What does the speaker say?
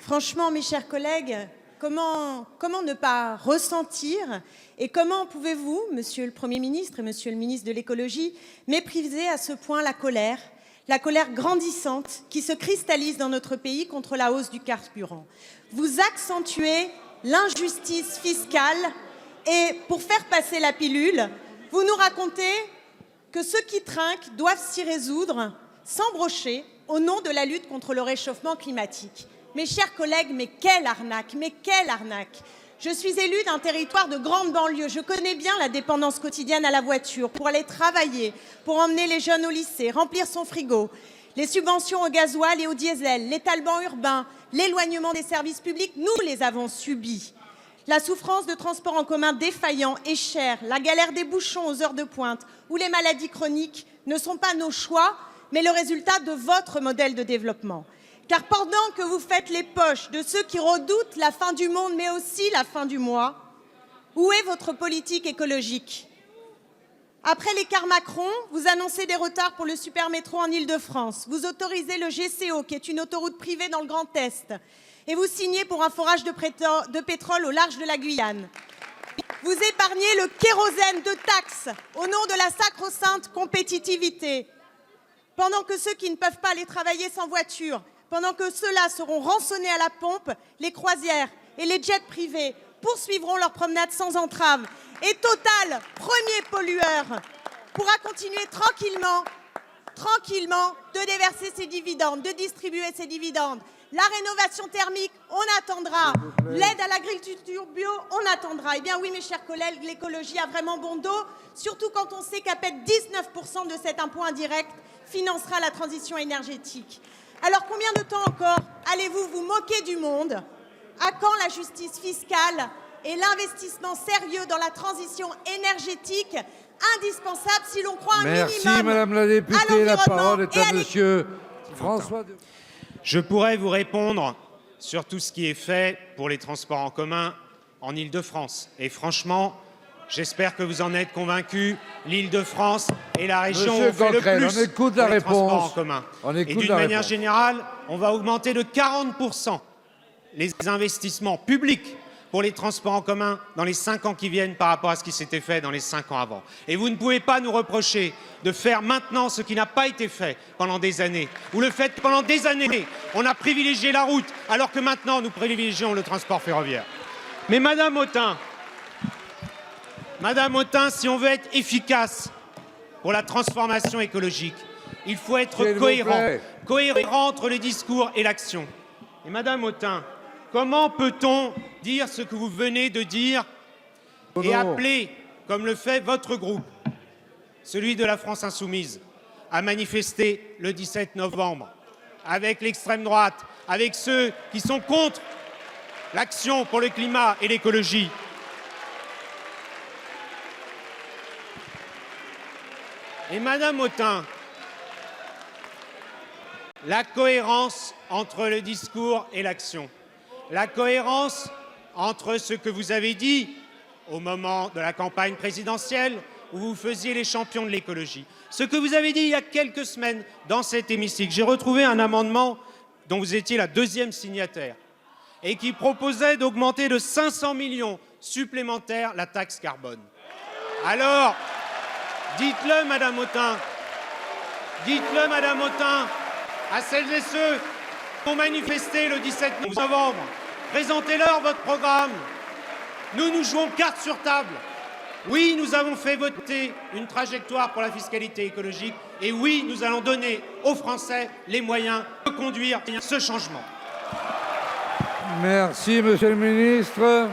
Franchement, mes chers collègues, comment ne pas ressentir et comment pouvez-vous, Monsieur le Premier ministre et Monsieur le ministre de l'écologie, mépriser à ce point la colère grandissante qui se cristallise dans notre pays contre la hausse du carburant? Vous accentuez l'injustice fiscale et pour faire passer la pilule, vous nous racontez que ceux qui trinquent doivent s'y résoudre sans brocher au nom de la lutte contre le réchauffement climatique. Mes chers collègues, mais quelle arnaque, mais quelle arnaque! Je suis élue d'un territoire de grande banlieue. Je connais bien la dépendance quotidienne à la voiture pour aller travailler, pour emmener les jeunes au lycée, remplir son frigo. Les subventions au gasoil et au diesel, l'étalement urbain, l'éloignement des services publics, nous les avons subis. La souffrance de transports en commun défaillants et chers, la galère des bouchons aux heures de pointe ou les maladies chroniques ne sont pas nos choix, mais le résultat de votre modèle de développement. Car pendant que vous faites les poches de ceux qui redoutent la fin du monde, mais aussi la fin du mois, où est votre politique écologique? Après l'écart Macron, vous annoncez des retards pour le supermétro en Île-de-France. Vous autorisez le GCO, qui est une autoroute privée dans le Grand Est. Et vous signez pour un forage de pétrole au large de la Guyane. Vous épargnez le kérosène de taxes au nom de la sacro-sainte compétitivité. Pendant que ceux qui ne peuvent pas aller travailler sans voiture, pendant que ceux-là seront rançonnés à la pompe, les croisières et les jets privés poursuivront leur promenade sans entrave. Et Total, premier pollueur, pourra continuer tranquillement de déverser ses dividendes, de distribuer ses dividendes. La rénovation thermique, on attendra. L'aide à l'agriculture bio, on attendra. Eh bien oui, mes chers collègues, l'écologie a vraiment bon dos, surtout quand on sait qu'à peine 19% de cet impôt indirect financera la transition énergétique. Alors combien de temps encore allez-vous vous moquer du monde? À quand la justice fiscale et l'investissement sérieux dans la transition énergétique indispensable si l'on croit un minimum Madame la députée, la parole est à monsieur François. Je pourrais vous répondre sur tout ce qui est fait pour les transports en commun en Île-de-France. Et franchement, j'espère que vous en êtes convaincus. L'Île-de-France est la région où on fait le plus pour les transports en commun. Et d'une manière générale, on va augmenter de 40% les investissements publics pour les transports en commun dans les 5 ans qui viennent par rapport à ce qui s'était fait dans les 5 ans avant. Et vous ne pouvez pas nous reprocher de faire maintenant ce qui n'a pas été fait pendant des années, ou le fait que pendant des années, on a privilégié la route, alors que maintenant, nous privilégions le transport ferroviaire. Mais Madame Autain, si on veut être efficace pour la transformation écologique, il faut être cohérent entre le discours et l'action. Et Madame Autain, comment peut-on dire ce que vous venez de dire et appeler, comme le fait votre groupe, celui de la France Insoumise, à manifester le 17 novembre avec l'extrême droite, avec ceux qui sont contre l'action pour le climat et l'écologie? Et Madame Autain, la cohérence entre le discours et l'action, la cohérence entre ce que vous avez dit au moment de la campagne présidentielle où vous faisiez les champions de l'écologie, ce que vous avez dit il y a quelques semaines dans cet hémicycle. J'ai retrouvé un amendement dont vous étiez la 2e signataire et qui proposait d'augmenter de 500 millions supplémentaires la taxe carbone. Alors, dites-le, Madame Autain, à celles et ceux qui ont manifesté le 17 novembre. Présentez-leur votre programme. Nous jouons carte sur table. Oui, nous avons fait voter une trajectoire pour la fiscalité écologique. Et oui, nous allons donner aux Français les moyens de conduire ce changement. Merci, Monsieur le ministre.